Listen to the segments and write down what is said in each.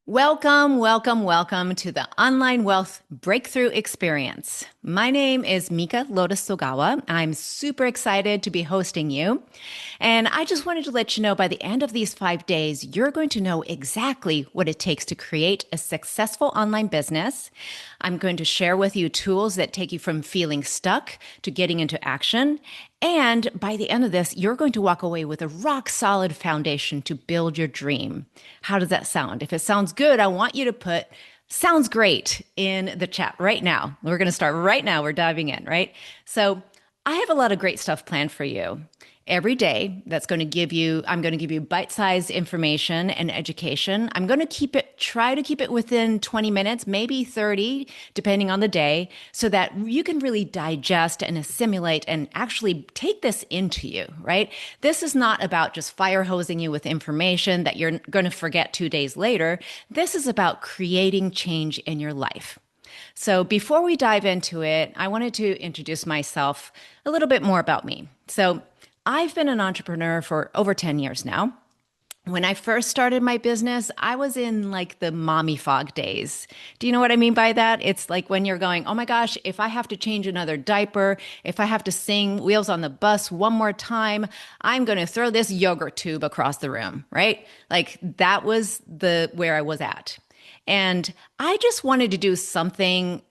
Welcome, welcome, welcome to the Online Wealth Breakthrough Experience. My name is Mika Lotus Sogawa. I'm super excited to be hosting you. And I just wanted to let you know by the end of these 5 days, you're going to know exactly what it takes to create a successful online business. I'm going to share with you tools that take you from feeling stuck to getting into action. And by the end of this, you're going to walk away with a rock solid foundation to build your dream. How does that sound? If it sounds good, I want you to put sounds great in the chat right now. We're going to start right now. We're diving in, right? So I have a lot of great stuff planned for you every day. I'm going to give you bite-sized information and education. I'm going to try to keep it within 20 minutes, maybe 30, depending on the day, so that you can really digest and assimilate and actually take this into you, right? This is not about just fire hosing you with information that you're going to forget 2 days later. This is about creating change in your life. So before we dive into it, I wanted to introduce myself a little bit more about me. So I've been an entrepreneur for over 10 years now. When I first started my business, I was in like the mommy fog days. Do you know what I mean by that? It's like when you're going, oh my gosh, if I have to change another diaper, if I have to sing Wheels on the Bus one more time, I'm going to throw this yogurt tube across the room, right? Like that was where I was at. And I just wanted to do something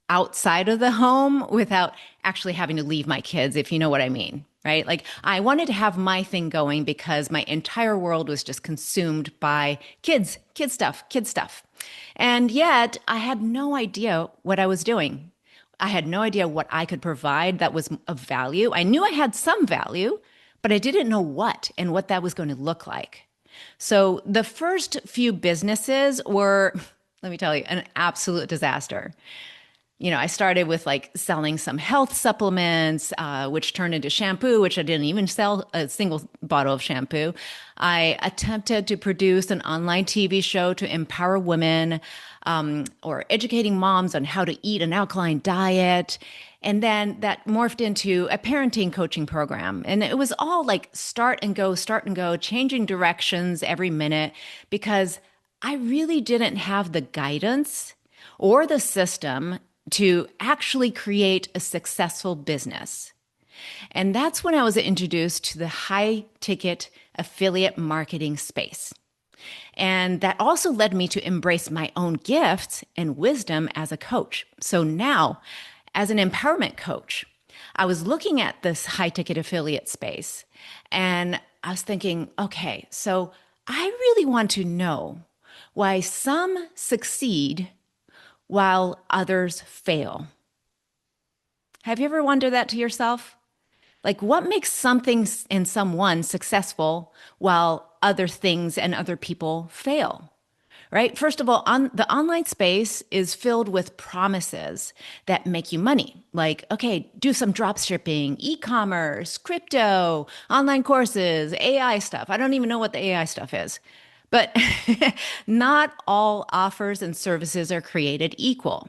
outside of the home without actually having to leave my kids, if you know what I mean, right? Like I wanted to have my thing going because my entire world was just consumed by kid stuff. And yet I had no idea what I was doing. I had no idea what I could provide that was of value. I knew I had some value, but I didn't know what and what that was going to look like. So the first few businesses were, let me tell you, an absolute disaster. I started with like selling some health supplements, which turned into shampoo, which I didn't even sell a single bottle of shampoo. I attempted to produce an online TV show to empower women, or educating moms on how to eat an alkaline diet. And then that morphed into a parenting coaching program. And it was all like start and go, changing directions every minute because I really didn't have the guidance or the system to actually create a successful business. And that's when I was introduced to the high ticket affiliate marketing space. And that also led me to embrace my own gifts and wisdom as a coach. So now, as an empowerment coach, I was looking at this high ticket affiliate space and I was thinking, okay, so I really want to know why some succeed while others fail. Have you ever wondered that to yourself? Like, what makes something and someone successful while other things and other people fail? Right? First of all, the online space is filled with promises that make you money. Like, okay, do some drop shipping, e-commerce, crypto, online courses, AI stuff. I don't even know what the AI stuff is. But not all offers and services are created equal.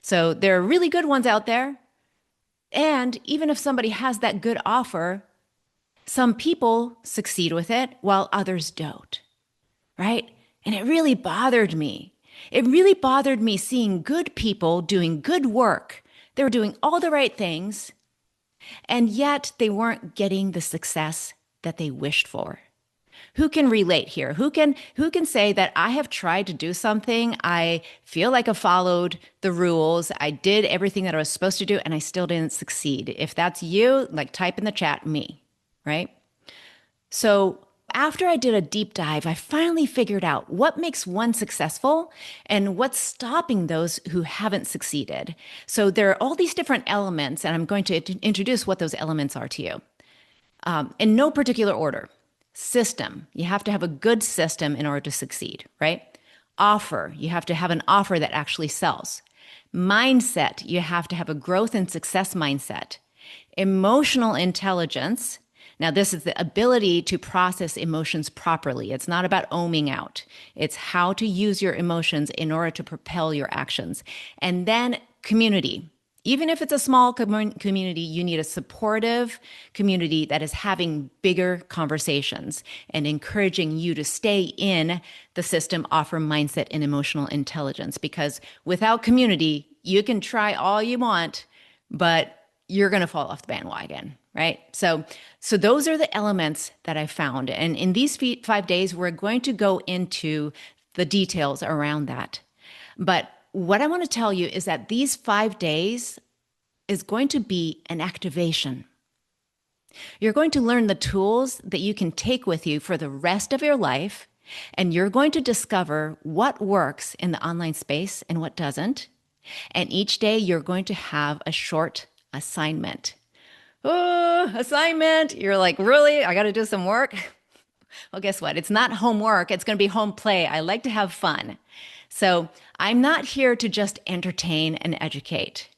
So there are really good ones out there. And even if somebody has that good offer, some people succeed with it while others don't, right? And it really bothered me. It really bothered me seeing good people doing good work. They were doing all the right things, and yet they weren't getting the success that they wished for. Who can relate here? Who can say that I have tried to do something, I feel like I followed the rules, I did everything that I was supposed to do, and I still didn't succeed? If that's you, like type in the chat, me, right? So after I did a deep dive, I finally figured out what makes one successful and what's stopping those who haven't succeeded. So there are all these different elements, and I'm going to introduce what those elements are to you, in no particular order. System. You have to have a good system in order to succeed, right? Offer. You have to have an offer that actually sells. Mindset. You have to have a growth and success mindset. Emotional intelligence. Now, this is the ability to process emotions properly. It's not about ohming out. It's how to use your emotions in order to propel your actions. And then community. Even if it's a small community, you need a supportive community that is having bigger conversations and encouraging you to stay in the system, offer mindset and emotional intelligence. Because without community, you can try all you want, but you're going to fall off the bandwagon, right? So those are the elements that I found. And in these 5 days, we're going to go into the details around that. But what I want to tell you is that these 5 days is going to be an activation. You're going to learn the tools that you can take with you for the rest of your life, and you're going to discover what works in the online space and what doesn't. And each day, you're going to have a short assignment. Oh, assignment. You're like, really? I got to do some work? Well, guess what? It's not homework. It's going to be home play. I like to have fun. So I'm not here to just entertain and educate.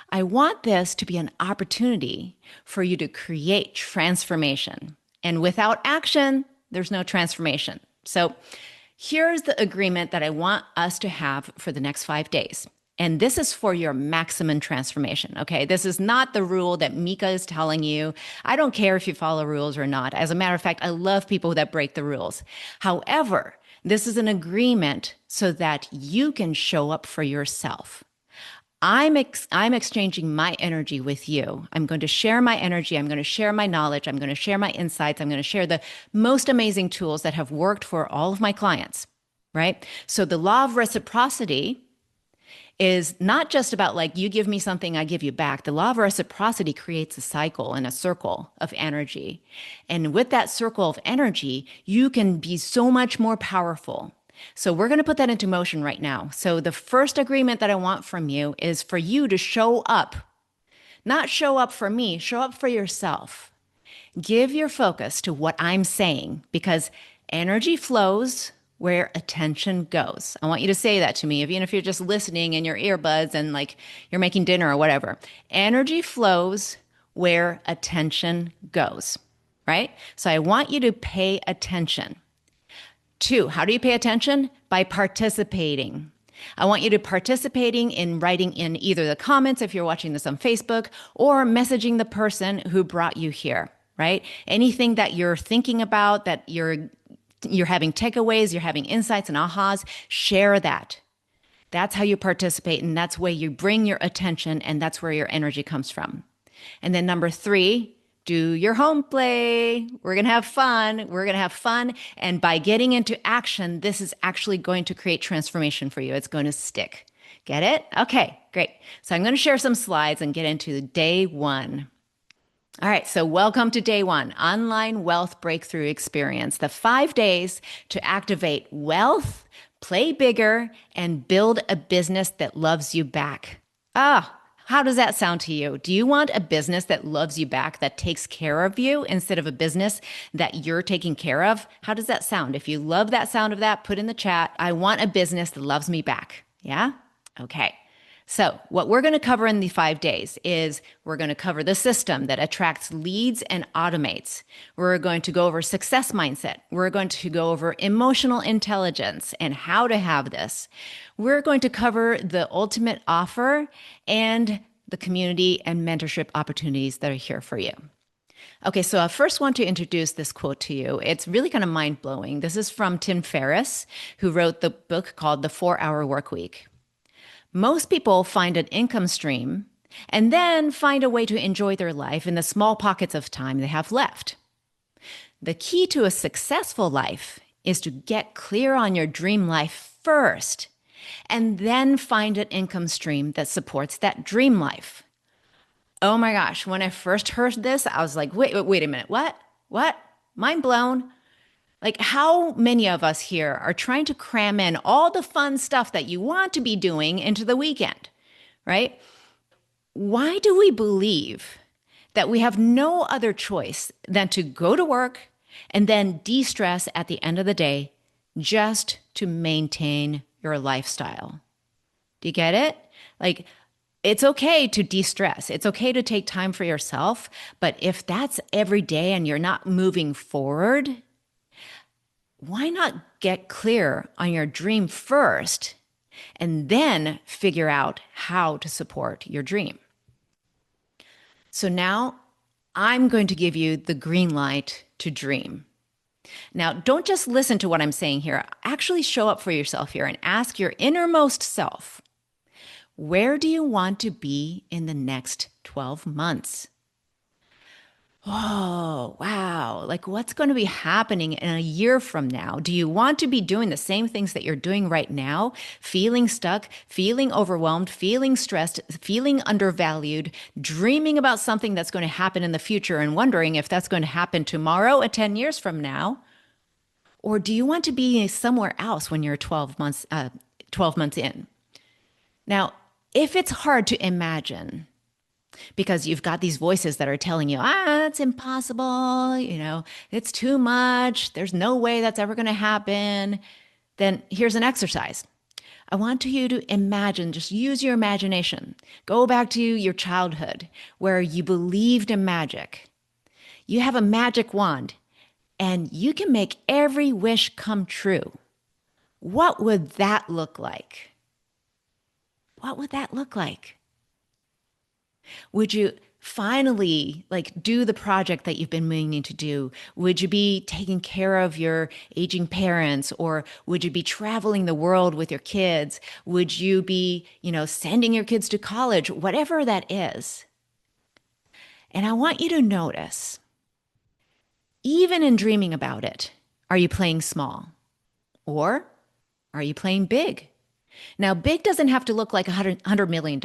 I want this to be an opportunity for you to create transformation. And without action, there's no transformation. So here's the agreement that I want us to have for the next 5 days. And this is for your maximum transformation, okay? This is not the rule that Mika is telling you. I don't care if you follow rules or not. As a matter of fact, I love people that break the rules. However, this is an agreement so that you can show up for yourself. I'm exchanging my energy with you. I'm going to share my energy. I'm going to share my knowledge. I'm going to share my insights. I'm going to share the most amazing tools that have worked for all of my clients, right? So the law of reciprocity is not just about like you give me something, I give you back. The law of reciprocity creates a cycle and a circle of energy. And with that circle of energy, you can be so much more powerful. So we're going to put that into motion right now. So the first agreement that I want from you is for you to show up, not show up for me, show up for yourself. Give your focus to what I'm saying because energy flows where attention goes. I want you to say that to me, even if you're just listening in your earbuds and like you're making dinner or whatever. Energy flows where attention goes, right? So I want you to pay attention. 2, how do you pay attention? By participating. I want you to participating in writing in either the comments if you're watching this on Facebook or messaging the person who brought you here, right? Anything that you're thinking about, that you're having takeaways, you're having insights and ahas, share that. That's how you participate, and that's where you bring your attention, and that's where your energy comes from. And then number 3, do your home play. We're going to have fun. We're going to have fun. And by getting into action, this is actually going to create transformation for you. It's going to stick. Get it? Okay, great. So I'm going to share some slides and get into day 1. All right, so welcome to day 1, Online Wealth Breakthrough Experience, the 5 days to activate wealth, play bigger, and build a business that loves you back. How does that sound to you? Do you want a business that loves you back, that takes care of you instead of a business that you're taking care of? How does that sound? If you love that sound of that, put in the chat, I want a business that loves me back. Yeah? Okay. So what we're going to cover in the 5 days is we're going to cover the system that attracts leads and automates. We're going to go over success mindset. We're going to go over emotional intelligence and how to have this. We're going to cover the ultimate offer and the community and mentorship opportunities that are here for you. Okay, so I first want to introduce this quote to you. It's really kind of mind-blowing. This is from Tim Ferriss, who wrote the book called The 4-Hour Workweek. Most people find an income stream and then find a way to enjoy their life in the small pockets of time they have left. The key to a successful life is to get clear on your dream life first and then find an income stream that supports that dream life. Oh my gosh, when I first heard this, I was like, wait a minute, what? Mind blown. Like, how many of us here are trying to cram in all the fun stuff that you want to be doing into the weekend, right? Why do we believe that we have no other choice than to go to work and then de-stress at the end of the day just to maintain your lifestyle? Do you get it? Like, it's okay to de-stress. It's okay to take time for yourself. But if that's every day and you're not moving forward, why not get clear on your dream first and then figure out how to support your dream? So now I'm going to give you the green light to dream. Now, don't just listen to what I'm saying here. Actually, show up for yourself here and ask your innermost self, where do you want to be in the next 12 months? Oh, wow. Like, what's going to be happening in a year from now? Do you want to be doing the same things that you're doing right now? Feeling stuck, feeling overwhelmed, feeling stressed, feeling undervalued, dreaming about something that's going to happen in the future and wondering if that's going to happen tomorrow or 10 years from now? Or do you want to be somewhere else when you're 12 months in? Now, if it's hard to imagine, because you've got these voices that are telling you, it's impossible, it's too much, there's no way that's ever going to happen, then here's an exercise. I want you to imagine, just use your imagination. Go back to your childhood where you believed in magic. You have a magic wand and you can make every wish come true. What would that look like? What would that look like? Would you finally like do the project that you've been meaning to do? Would you be taking care of your aging parents, or would you be traveling the world with your kids? Would you be, sending your kids to college? Whatever that is. And I want you to notice, even in dreaming about it, are you playing small or are you playing big? Now, big doesn't have to look like $100 million,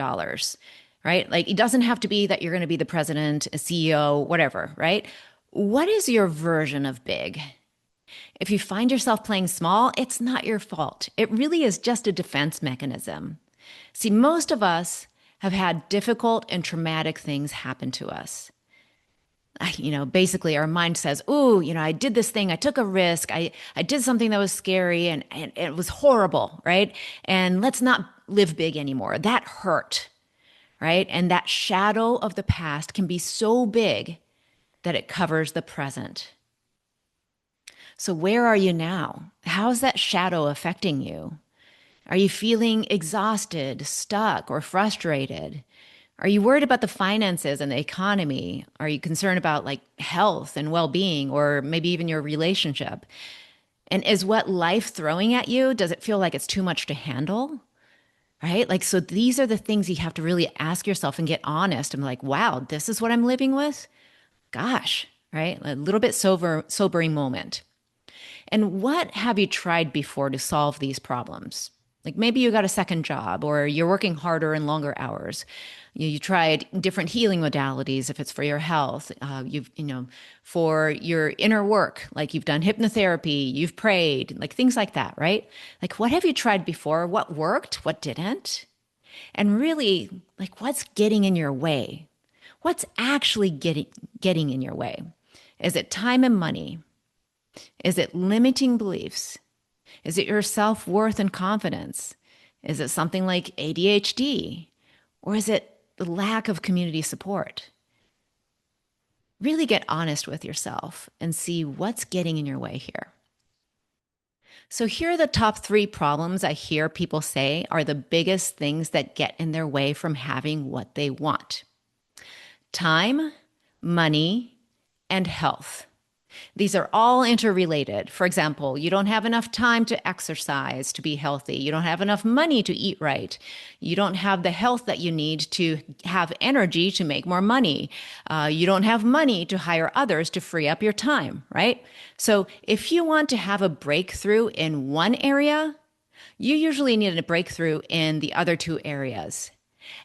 right? Like it doesn't have to be that you're going to be the president, a CEO, whatever, right? What is your version of big? If you find yourself playing small, it's not your fault. It really is just a defense mechanism. See, most of us have had difficult and traumatic things happen to us. Basically our mind says, ooh, I did this thing. I took a risk. I did something that was scary and it was horrible, right? And let's not live big anymore. That hurt, right? And that shadow of the past can be so big that it covers the present. So where are you now? How's that shadow affecting you? Are you feeling exhausted, stuck, or frustrated? Are you worried about the finances and the economy? Are you concerned about like health and well-being, or maybe even your relationship? And is what life throwing at you, does it feel like it's too much to handle? Right? Like, so these are the things you have to really ask yourself and get honest. I'm like, wow, this is what I'm living with? Gosh, right? A little bit sobering moment. And what have you tried before to solve these problems? Like maybe you got a second job or you're working harder and longer hours. You tried different healing modalities if it's for your health. For your inner work, like you've done hypnotherapy, you've prayed, like things like that, right? Like what have you tried before? What worked? What didn't? And really, like what's getting in your way? What's actually getting in your way? Is it time and money? Is it limiting beliefs? Is it your self-worth and confidence? Is it something like ADHD? Or is it the lack of community support? Really get honest with yourself and see what's getting in your way here. So here are the top 3 problems I hear people say are the biggest things that get in their way from having what they want: time, money, and health. These are all interrelated. For example, you don't have enough time to exercise to be healthy. You don't have enough money to eat right. You don't have the health that you need to have energy to make more money. You don't have money to hire others to free up your time, right? So if you want to have a breakthrough in one area, you usually need a breakthrough in the other 2 areas.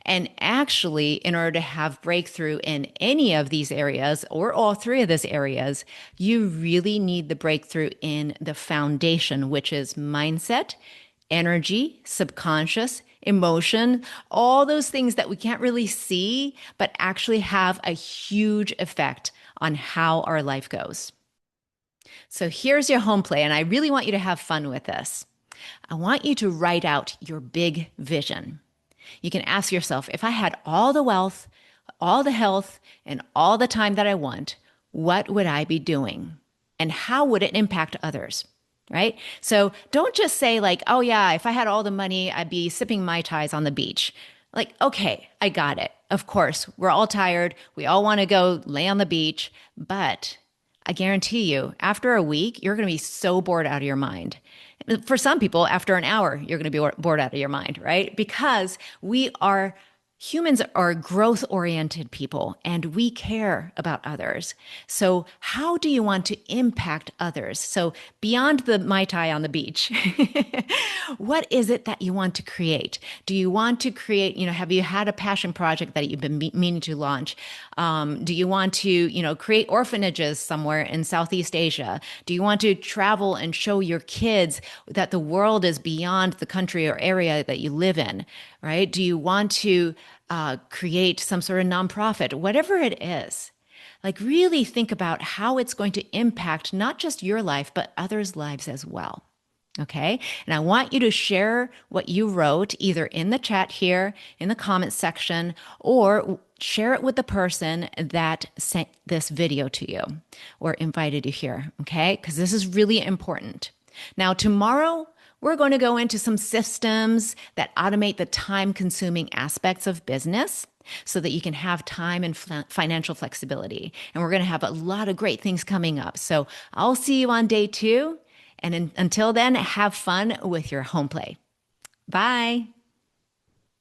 And actually, in order to have breakthrough in any of these areas or all 3 of these areas, you really need the breakthrough in the foundation, which is mindset, energy, subconscious, emotion, all those things that we can't really see, but actually have a huge effect on how our life goes. So here's your home play, and I really want you to have fun with this. I want you to write out your big vision. You can ask yourself, if I had all the wealth, all the health, and all the time that I want, what would I be doing? And how would it impact others? Right? So don't just say like, oh yeah, if I had all the money, I'd be sipping Mai Tais on the beach. Like, okay, I got it. Of course, we're all tired. We all want to go lay on the beach. But I guarantee you, after a week, you're going to be so bored out of your mind. For some people, after an hour, you're going to be bored out of your mind, right? Because humans are growth oriented people and we care about others. So, how do you want to impact others? So, beyond the Mai Tai on the beach, what is it that you want to create? Do you want to create, have you had a passion project that you've been meaning to launch? Do you want to, create orphanages somewhere in Southeast Asia? Do you want to travel and show your kids that the world is beyond the country or area that you live in, right? Do you want to create some sort of nonprofit, whatever it is? Like, really think about how it's going to impact not just your life, but others' lives as well. Okay. And I want you to share what you wrote either in the chat here, in the comments section, or share it with the person that sent this video to you or invited you here. Okay. Because this is really important. Now, tomorrow, we're going to go into some systems that automate the time consuming aspects of business so that you can have time and financial flexibility. And we're going to have a lot of great things coming up. So I'll see you on day 2. And until then, have fun with your home play. Bye.